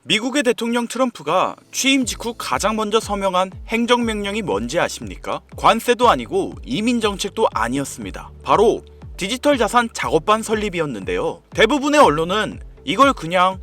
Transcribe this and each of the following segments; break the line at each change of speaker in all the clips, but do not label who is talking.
미국의 대통령 트럼프가 취임 직후 가장 먼저 서명한 행정명령이 뭔지 아십니까? 관세도 아니고 이민정책도 아니었습니다. 바로 디지털 자산 작업반 설립이었는데요. 대부분의 언론은 이걸 그냥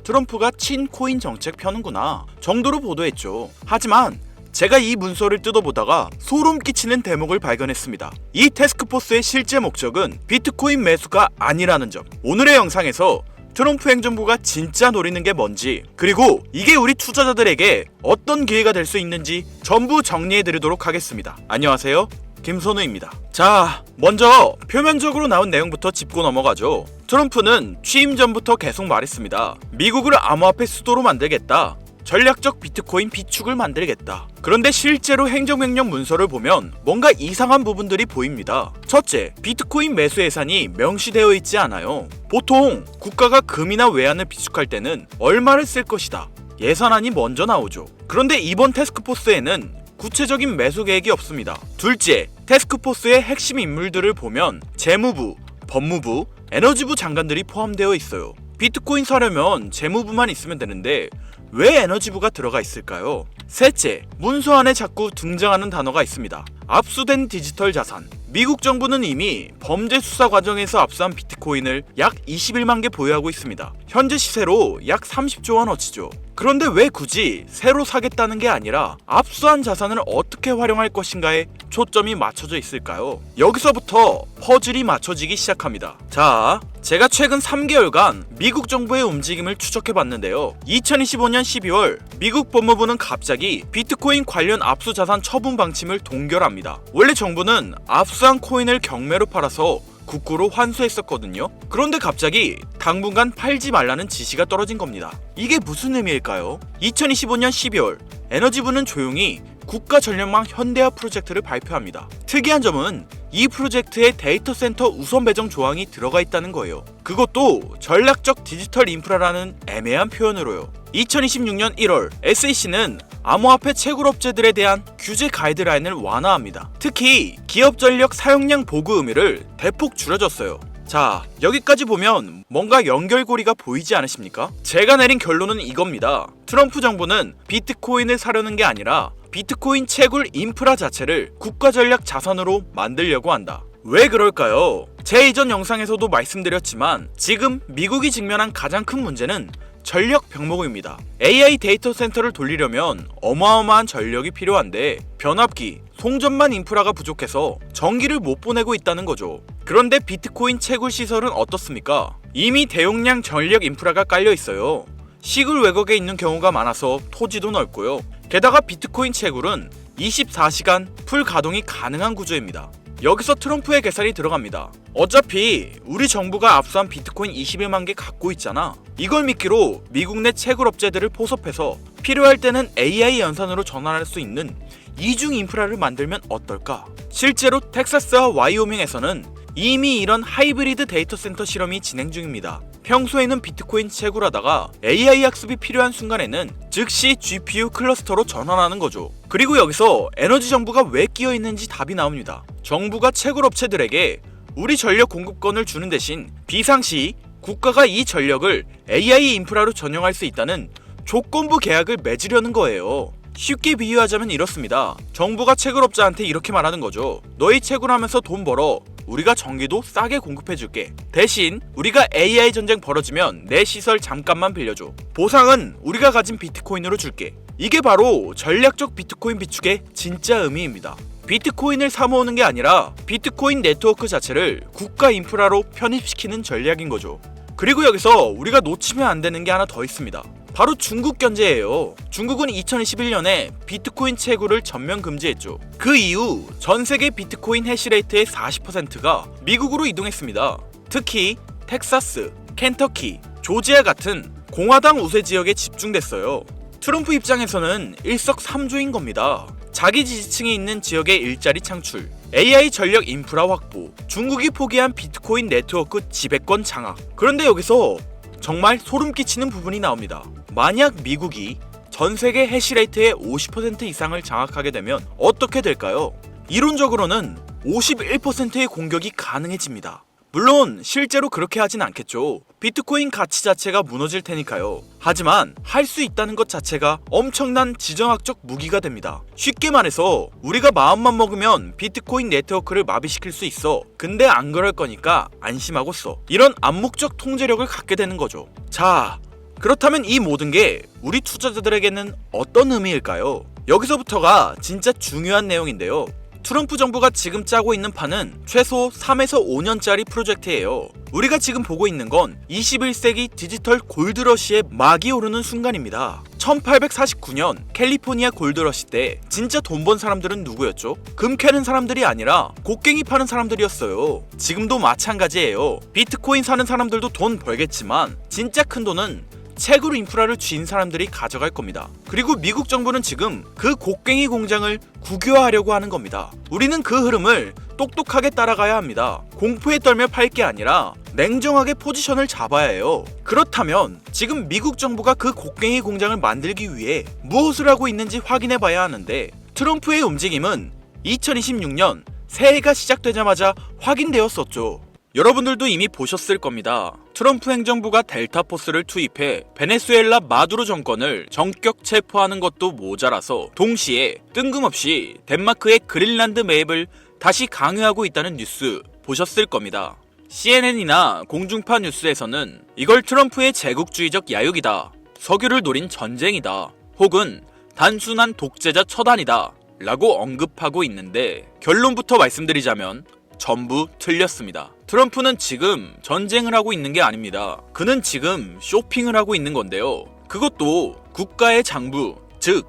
트럼프가 친코인 정책 펴는구나 정도로 보도했죠. 하지만 제가 이 문서를 뜯어보다가 소름 끼치는 대목을 발견했습니다. 이 태스크포스의 실제 목적은 비트코인 매수가 아니라는 점. 오늘의 영상에서 트럼프 행정부가 진짜 노리는 게 뭔지, 그리고 이게 우리 투자자들에게 어떤 기회가 될 수 있는지 전부 정리해드리도록 하겠습니다. 안녕하세요, 김선우입니다. 자, 먼저 표면적으로 나온 내용부터 짚고 넘어가죠. 트럼프는 취임 전부터 계속 말했습니다. 미국을 암호화폐 수도로 만들겠다. 전략적 비트코인 비축을 만들겠다. 그런데 실제로 행정명령 문서를 보면 뭔가 이상한 부분들이 보입니다. 첫째, 비트코인 매수 예산이 명시되어 있지 않아요. 보통 국가가 금이나 외환을 비축할 때는 얼마를 쓸 것이다 예산안이 먼저 나오죠. 그런데 이번 태스크포스에는 구체적인 매수 계획이 없습니다. 둘째, 태스크포스의 핵심 인물들을 보면 재무부, 법무부, 에너지부 장관들이 포함되어 있어요. 비트코인 사려면 재무부만 있으면 되는데 왜 에너지부가 들어가 있을까요? 셋째, 문서 안에 자꾸 등장하는 단어가 있습니다. 압수된 디지털 자산. 미국 정부는 이미 범죄 수사 과정에서 압수한 비트코인을 약 21만 개 보유하고 있습니다. 현재 시세로 약 30조 원어치죠. 그런데 왜 굳이 새로 사겠다는 게 아니라 압수한 자산을 어떻게 활용할 것인가에 초점이 맞춰져 있을까요? 여기서부터 퍼즐이 맞춰지기 시작합니다. 자, 제가 최근 3개월간 미국 정부의 움직임을 추적해봤는데요. 2025년 12월 미국 법무부는 갑자기 비트코인 관련 압수 자산 처분 방침을 동결합니다. 원래 정부는 압수한 코인을 경매로 팔아서 국고로 환수했었거든요. 그런데 갑자기 당분간 팔지 말라는 지시가 떨어진 겁니다. 이게 무슨 의미일까요? 2025년 12월 에너지부는 조용히 국가전력망 현대화 프로젝트를 발표합니다. 특이한 점은 이 프로젝트에 데이터 센터 우선 배정 조항이 들어가 있다는 거예요. 그것도 전략적 디지털 인프라라는 애매한 표현으로요. 2026년 1월 SEC는 암호화폐 채굴업체들에 대한 규제 가이드라인을 완화합니다. 특히 기업 전력 사용량 보고 의미를 대폭 줄여줬어요. 자, 여기까지 보면 뭔가 연결고리가 보이지 않으십니까? 제가 내린 결론은 이겁니다. 트럼프 정부는 비트코인을 사려는 게 아니라 비트코인 채굴 인프라 자체를 국가전략 자산으로 만들려고 한다. 왜 그럴까요? 제 이전 영상에서도 말씀드렸지만 지금 미국이 직면한 가장 큰 문제는 전력 병목입니다. AI 데이터 센터를 돌리려면 어마어마한 전력이 필요한데 변압기, 송전만 인프라가 부족해서 전기를 못 보내고 있다는 거죠. 그런데 비트코인 채굴 시설은 어떻습니까? 이미 대용량 전력 인프라가 깔려 있어요. 시골 외곽에 있는 경우가 많아서 토지도 넓고요. 게다가 비트코인 채굴은 24시간 풀 가동이 가능한 구조입니다. 여기서 트럼프의 계산이 들어갑니다. 어차피 우리 정부가 압수한 비트코인 21만 개 갖고 있잖아. 이걸 미끼로 미국 내 채굴업체들을 포섭해서 필요할 때는 AI 연산으로 전환할 수 있는 이중 인프라를 만들면 어떨까? 실제로 텍사스와 와이오밍에서는 이미 이런 하이브리드 데이터 센터 실험이 진행 중입니다. 평소에는 비트코인 채굴하다가 AI 학습이 필요한 순간에는 즉시 GPU 클러스터로 전환하는 거죠. 그리고 여기서 에너지 정부가 왜 끼어 있는지 답이 나옵니다. 정부가 채굴업체들에게 우리 전력 공급권을 주는 대신 비상시 국가가 이 전력을 AI 인프라로 전용할 수 있다는 조건부 계약을 맺으려는 거예요. 쉽게 비유하자면 이렇습니다. 정부가 채굴업자한테 이렇게 말하는 거죠. 너희 채굴하면서 돈 벌어. 우리가 전기도 싸게 공급해줄게. 대신 우리가 AI 전쟁 벌어지면 내 시설 잠깐만 빌려줘. 보상은 우리가 가진 비트코인으로 줄게. 이게 바로 전략적 비트코인 비축의 진짜 의미입니다. 비트코인을 사모으는 게 아니라 비트코인 네트워크 자체를 국가 인프라로 편입시키는 전략인 거죠. 그리고 여기서 우리가 놓치면 안 되는 게 하나 더 있습니다. 바로 중국 견제예요. 중국은 2021년에 비트코인 채굴을 전면 금지했죠. 그 이후 전 세계 비트코인 해시레이트의 40%가 미국으로 이동했습니다. 특히 텍사스, 켄터키, 조지아 같은 공화당 우세 지역에 집중됐어요. 트럼프 입장에서는 일석삼조인 겁니다. 자기 지지층이 있는 지역의 일자리 창출, AI 전력 인프라 확보, 중국이 포기한 비트코인 네트워크 지배권 장악. 그런데 여기서 정말 소름 끼치는 부분이 나옵니다. 만약 미국이 전 세계 해시레이트의 50% 이상을 장악하게 되면 어떻게 될까요? 이론적으로는 51%의 공격이 가능해집니다. 물론 실제로 그렇게 하진 않겠죠. 비트코인 가치 자체가 무너질 테니까요. 하지만 할 수 있다는 것 자체가 엄청난 지정학적 무기가 됩니다. 쉽게 말해서 우리가 마음만 먹으면 비트코인 네트워크를 마비시킬 수 있어. 근데 안 그럴 거니까 안심하고 써. 이런 암묵적 통제력을 갖게 되는 거죠. 자, 그렇다면 이 모든 게 우리 투자자들에게는 어떤 의미일까요? 여기서부터가 진짜 중요한 내용인데요. 트럼프 정부가 지금 짜고 있는 판은 최소 3에서 5년짜리 프로젝트예요. 우리가 지금 보고 있는 건 21세기 디지털 골드러시의 막이 오르는 순간입니다. 1849년 캘리포니아 골드러시 때 진짜 돈 번 사람들은 누구였죠? 금 캐는 사람들이 아니라 곡괭이 파는 사람들이었어요. 지금도 마찬가지예요. 비트코인 사는 사람들도 돈 벌겠지만 진짜 큰 돈은 채굴 인프라를 쥔 사람들이 가져갈 겁니다. 그리고 미국 정부는 지금 그 곡괭이 공장을 국유화하려고 하는 겁니다. 우리는 그 흐름을 똑똑하게 따라가야 합니다. 공포에 떨며 팔 게 아니라 냉정하게 포지션을 잡아야 해요. 그렇다면 지금 미국 정부가 그 곡괭이 공장을 만들기 위해 무엇을 하고 있는지 확인해 봐야 하는데, 트럼프의 움직임은 2026년 새해가 시작되자마자 확인되었었죠. 여러분들도 이미 보셨을 겁니다. 트럼프 행정부가 델타포스를 투입해 베네수엘라 마두로 정권을 전격 체포하는 것도 모자라서 동시에 뜬금없이 덴마크의 그린란드 매입을 다시 강요하고 있다는 뉴스 보셨을 겁니다. CNN이나 공중파 뉴스에서는 이걸 트럼프의 제국주의적 야욕이다, 석유를 노린 전쟁이다, 혹은 단순한 독재자 처단이다 라고 언급하고 있는데, 결론부터 말씀드리자면 전부 틀렸습니다. 트럼프는 지금 전쟁을 하고 있는 게 아닙니다. 그는 지금 쇼핑을 하고 있는 건데요. 그것도 국가의 장부, 즉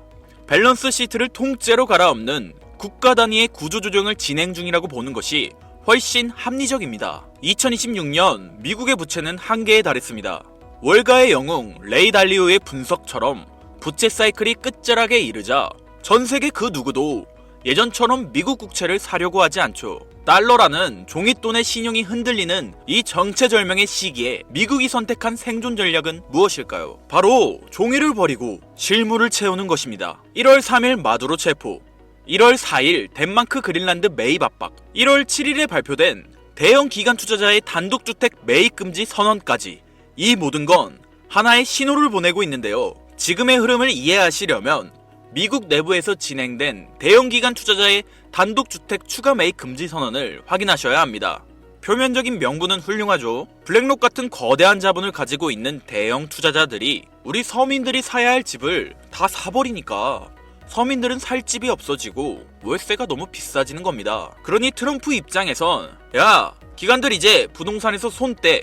밸런스 시트를 통째로 갈아엎는 국가 단위의 구조조정을 진행 중이라고 보는 것이 훨씬 합리적입니다. 2026년 미국의 부채는 한계에 달했습니다. 월가의 영웅 레이 달리오의 분석처럼 부채 사이클이 끝자락에 이르자 전 세계 그 누구도 예전처럼 미국 국채를 사려고 하지 않죠. 달러라는 종잇돈의 신용이 흔들리는 이 정체절명의 시기에 미국이 선택한 생존 전략은 무엇일까요? 바로 종이를 버리고 실물을 채우는 것입니다. 1월 3일 마두로 체포, 1월 4일 덴마크 그린란드 매입 압박, 1월 7일에 발표된 대형 기관 투자자의 단독주택 매입 금지 선언까지, 이 모든 건 하나의 신호를 보내고 있는데요. 지금의 흐름을 이해하시려면 미국 내부에서 진행된 대형 기관 투자자의 단독주택 추가 매입 금지 선언을 확인하셔야 합니다. 표면적인 명분은 훌륭하죠. 블랙록 같은 거대한 자본을 가지고 있는 대형 투자자들이 우리 서민들이 사야 할 집을 다 사버리니까 서민들은 살 집이 없어지고 월세가 너무 비싸지는 겁니다. 그러니 트럼프 입장에선 야, 기관들 이제 부동산에서 손 떼!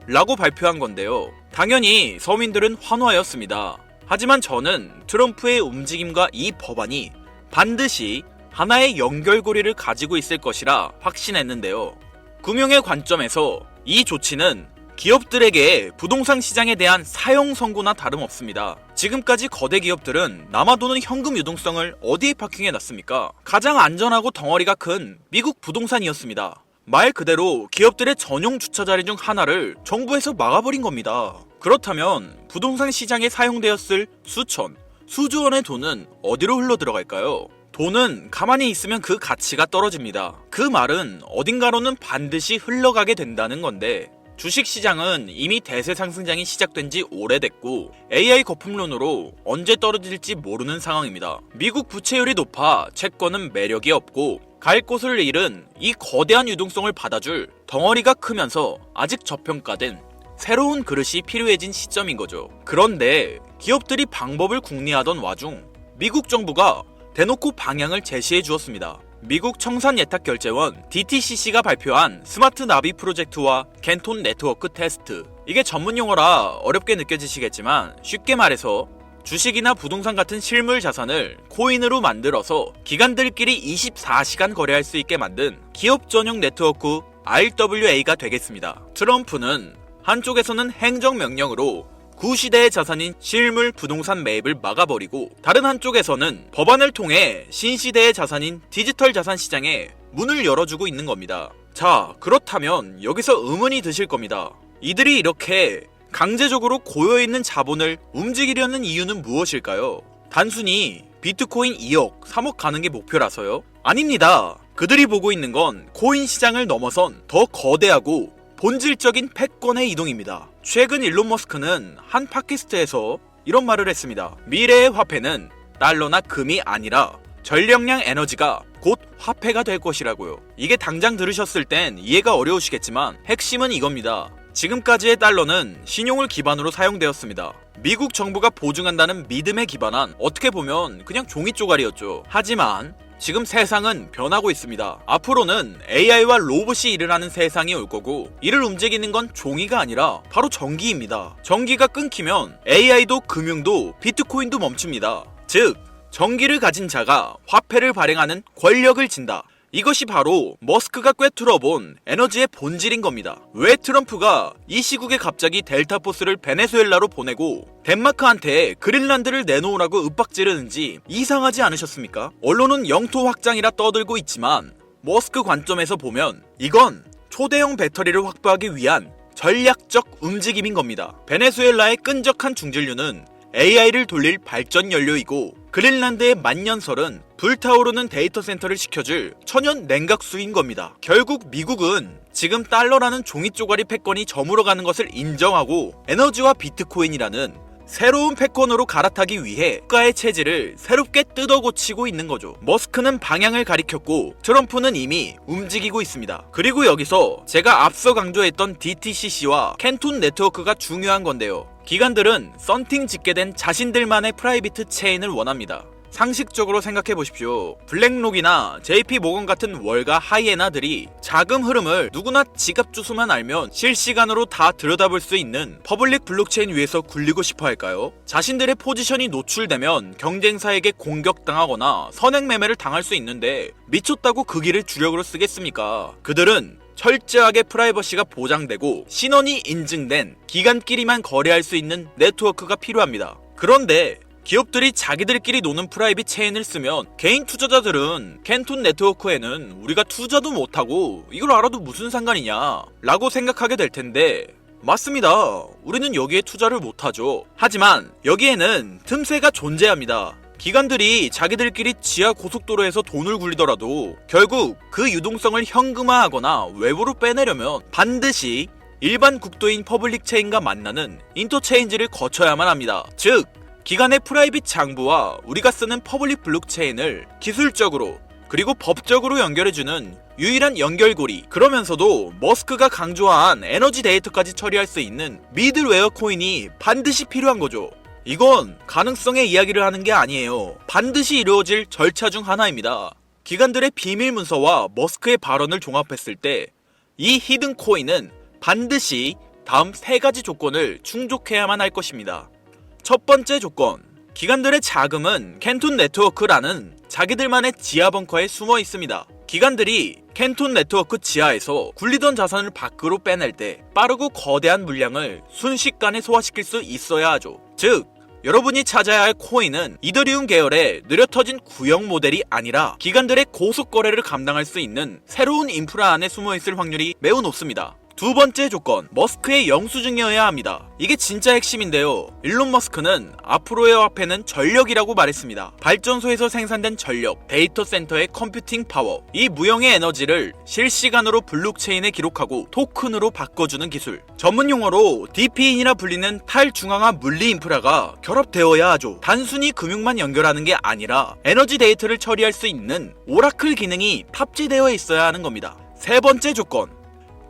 라고 발표한 건데요. 당연히 서민들은 환호하였습니다. 하지만 저는 트럼프의 움직임과 이 법안이 반드시 하나의 연결고리를 가지고 있을 것이라 확신했는데요. 금융의 관점에서 이 조치는 기업들에게 부동산 시장에 대한 사형 선고나 다름없습니다. 지금까지 거대 기업들은 남아도는 현금 유동성을 어디에 파킹해놨습니까? 가장 안전하고 덩어리가 큰 미국 부동산이었습니다. 말 그대로 기업들의 전용 주차 자리 중 하나를 정부에서 막아버린 겁니다. 그렇다면 부동산 시장에 사용되었을 수천, 수조 원의 돈은 어디로 흘러 들어갈까요? 돈은 가만히 있으면 그 가치가 떨어집니다. 그 말은 어딘가로는 반드시 흘러가게 된다는 건데, 주식시장은 이미 대세 상승장이 시작된 지 오래됐고 AI 거품론으로 언제 떨어질지 모르는 상황입니다. 미국 부채율이 높아 채권은 매력이 없고 갈 곳을 잃은 이 거대한 유동성을 받아줄 덩어리가 크면서 아직 저평가된 새로운 그릇이 필요해진 시점인 거죠. 그런데 기업들이 방법을 궁리하던 와중 미국 정부가 대놓고 방향을 제시해 주었습니다. 미국 청산예탁결제원 DTCC가 발표한 스마트 나비 프로젝트와 겐톤 네트워크 테스트. 이게 전문 용어라 어렵게 느껴지시겠지만 쉽게 말해서 주식이나 부동산 같은 실물 자산을 코인으로 만들어서 기관들끼리 24시간 거래할 수 있게 만든 기업 전용 네트워크 RWA가 되겠습니다. 트럼프는 한쪽에서는 행정명령으로 구시대의 자산인 실물 부동산 매입을 막아버리고 다른 한쪽에서는 법안을 통해 신시대의 자산인 디지털 자산 시장에 문을 열어주고 있는 겁니다. 자, 그렇다면 여기서 의문이 드실 겁니다. 이들이 이렇게 강제적으로 고여있는 자본을 움직이려는 이유는 무엇일까요? 단순히 비트코인 2억, 3억 가는 게 목표라서요? 아닙니다. 그들이 보고 있는 건 코인 시장을 넘어선 더 거대하고 본질적인 패권의 이동입니다. 최근 일론 머스크는 한 팟캐스트에서 이런 말을 했습니다. 미래의 화폐는 달러나 금이 아니라 전력량 에너지가 곧 화폐가 될 것이라고요. 이게 당장 들으셨을 땐 이해가 어려우시겠지만 핵심은 이겁니다. 지금까지의 달러는 신용을 기반으로 사용되었습니다. 미국 정부가 보증한다는 믿음에 기반한 어떻게 보면 그냥 종이 쪼가리였죠. 하지만 지금 세상은 변하고 있습니다. 앞으로는 AI와 로봇이 일을 하는 세상이 올 거고 이를 움직이는 건 종이가 아니라 바로 전기입니다. 전기가 끊기면 AI도 금융도 비트코인도 멈춥니다. 즉 전기를 가진 자가 화폐를 발행하는 권력을 진다. 이것이 바로 머스크가 꿰뚫어본 에너지의 본질인 겁니다. 왜 트럼프가 이 시국에 갑자기 델타포스를 베네수엘라로 보내고 덴마크한테 그린란드를 내놓으라고 윽박지르는지 이상하지 않으셨습니까? 언론은 영토 확장이라 떠들고 있지만 머스크 관점에서 보면 이건 초대형 배터리를 확보하기 위한 전략적 움직임인 겁니다. 베네수엘라의 끈적한 중진류는 AI를 돌릴 발전 연료이고 그린란드의 만년설은 불타오르는 데이터 센터를 식혀줄 천연 냉각수인 겁니다. 결국 미국은 지금 달러라는 종이 쪼가리 패권이 저물어가는 것을 인정하고 에너지와 비트코인이라는 새로운 패권으로 갈아타기 위해 국가의 체질을 새롭게 뜯어고치고 있는 거죠. 머스크는 방향을 가리켰고 트럼프는 이미 움직이고 있습니다. 그리고 여기서 제가 앞서 강조했던 DTCC와 캔톤 네트워크가 중요한 건데요. 기관들은 썬팅 짓게 된 자신들만의 프라이빗 체인을 원합니다. 상식적으로 생각해 보십시오. 블랙록이나 JP 모건 같은 월가 하이에나들이 자금 흐름을 누구나 지갑 주소만 알면 실시간으로 다 들여다볼 수 있는 퍼블릭 블록체인 위에서 굴리고 싶어 할까요? 자신들의 포지션이 노출되면 경쟁사에게 공격당하거나 선행매매를 당할 수 있는데 미쳤다고 그 길을 주력으로 쓰겠습니까? 그들은 철저하게 프라이버시가 보장되고 신원이 인증된 기관끼리만 거래할 수 있는 네트워크가 필요합니다. 그런데 기업들이 자기들끼리 노는 프라이빗 체인을 쓰면 개인 투자자들은 캔톤 네트워크에는 우리가 투자도 못하고 이걸 알아도 무슨 상관이냐 라고 생각하게 될 텐데 맞습니다. 우리는 여기에 투자를 못하죠. 하지만 여기에는 틈새가 존재합니다. 기관들이 자기들끼리 지하 고속도로에서 돈을 굴리더라도 결국 그 유동성을 현금화하거나 외부로 빼내려면 반드시 일반 국도인 퍼블릭 체인과 만나는 인터체인지를 거쳐야만 합니다. 즉 기관의 프라이빗 장부와 우리가 쓰는 퍼블릭 블록체인을 기술적으로 그리고 법적으로 연결해주는 유일한 연결고리. 그러면서도 머스크가 강조한 에너지 데이터까지 처리할 수 있는 미들웨어 코인이 반드시 필요한 거죠. 이건 가능성의 이야기를 하는 게 아니에요. 반드시 이루어질 절차 중 하나입니다. 기관들의 비밀 문서와 머스크의 발언을 종합했을 때 이 히든 코인은 반드시 다음 3가지 조건을 충족해야만 할 것입니다. 첫 번째 조건, 기관들의 자금은 캔톤 네트워크라는 자기들만의 지하 벙커에 숨어 있습니다. 기관들이 캔톤 네트워크 지하에서 굴리던 자산을 밖으로 빼낼 때 빠르고 거대한 물량을 순식간에 소화시킬 수 있어야 하죠. 즉 여러분이 찾아야 할 코인은 이더리움 계열의 느려터진 구형 모델이 아니라 기관들의 고속 거래를 감당할 수 있는 새로운 인프라 안에 숨어 있을 확률이 매우 높습니다. 두 번째 조건, 머스크의 영수증이어야 합니다. 이게 진짜 핵심인데요. 일론 머스크는 앞으로의 화폐는 전력이라고 말했습니다. 발전소에서 생산된 전력, 데이터 센터의 컴퓨팅 파워, 이 무형의 에너지를 실시간으로 블록체인에 기록하고 토큰으로 바꿔주는 기술. 전문 용어로 DP인이라 불리는 탈중앙화 물리 인프라가 결합되어야 하죠. 단순히 금융만 연결하는 게 아니라 에너지 데이터를 처리할 수 있는 오라클 기능이 탑재되어 있어야 하는 겁니다. 세 번째 조건,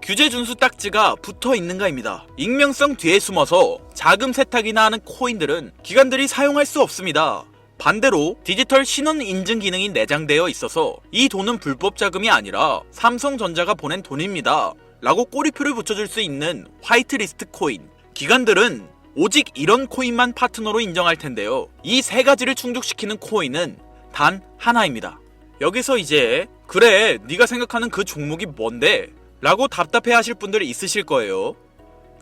규제 준수 딱지가 붙어 있는가입니다. 익명성 뒤에 숨어서 자금 세탁이나 하는 코인들은 기관들이 사용할 수 없습니다. 반대로 디지털 신원 인증 기능이 내장되어 있어서 이 돈은 불법 자금이 아니라 삼성전자가 보낸 돈입니다 라고 꼬리표를 붙여줄 수 있는 화이트리스트 코인. 기관들은 오직 이런 코인만 파트너로 인정할 텐데요. 이 3가지를 충족시키는 코인은 단 하나입니다. 여기서 이제 그래 네가 생각하는 그 종목이 뭔데? 라고 답답해 하실 분들이 있으실 거예요.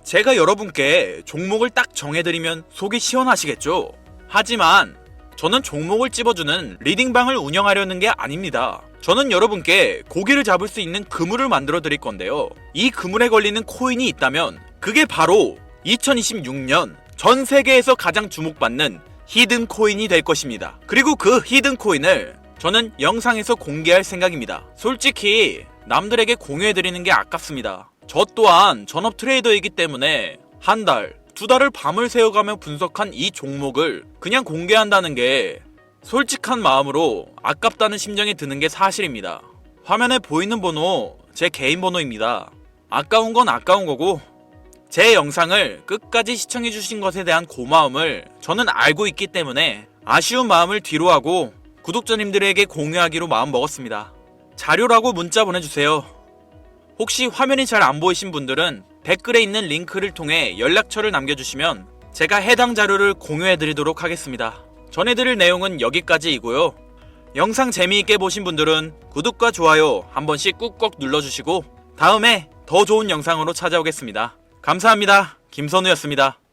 제가 여러분께 종목을 딱 정해드리면 속이 시원하시겠죠? 하지만 저는 종목을 찝어주는 리딩방을 운영하려는 게 아닙니다. 저는 여러분께 고기를 잡을 수 있는 그물을 만들어 드릴 건데요. 이 그물에 걸리는 코인이 있다면 그게 바로 2026년 전 세계에서 가장 주목받는 히든 코인이 될 것입니다. 그리고 그 히든 코인을 저는 영상에서 공개할 생각입니다. 솔직히 남들에게 공유해드리는 게 아깝습니다. 저 또한 전업 트레이더이기 때문에 한 달, 두 달을 밤을 새워가며 분석한 이 종목을 그냥 공개한다는 게 솔직한 마음으로 아깝다는 심정이 드는 게 사실입니다. 화면에 보이는 번호 제 개인 번호입니다. 아까운 건 아까운 거고 제 영상을 끝까지 시청해주신 것에 대한 고마움을 저는 알고 있기 때문에 아쉬운 마음을 뒤로하고 구독자님들에게 공유하기로 마음먹었습니다. 자료라고 문자 보내주세요. 혹시 화면이 잘 안 보이신 분들은 댓글에 있는 링크를 통해 연락처를 남겨주시면 제가 해당 자료를 공유해드리도록 하겠습니다. 전해드릴 내용은 여기까지이고요. 영상 재미있게 보신 분들은 구독과 좋아요 한 번씩 꾹꾹 눌러주시고 다음에 더 좋은 영상으로 찾아오겠습니다. 감사합니다. 김선우였습니다.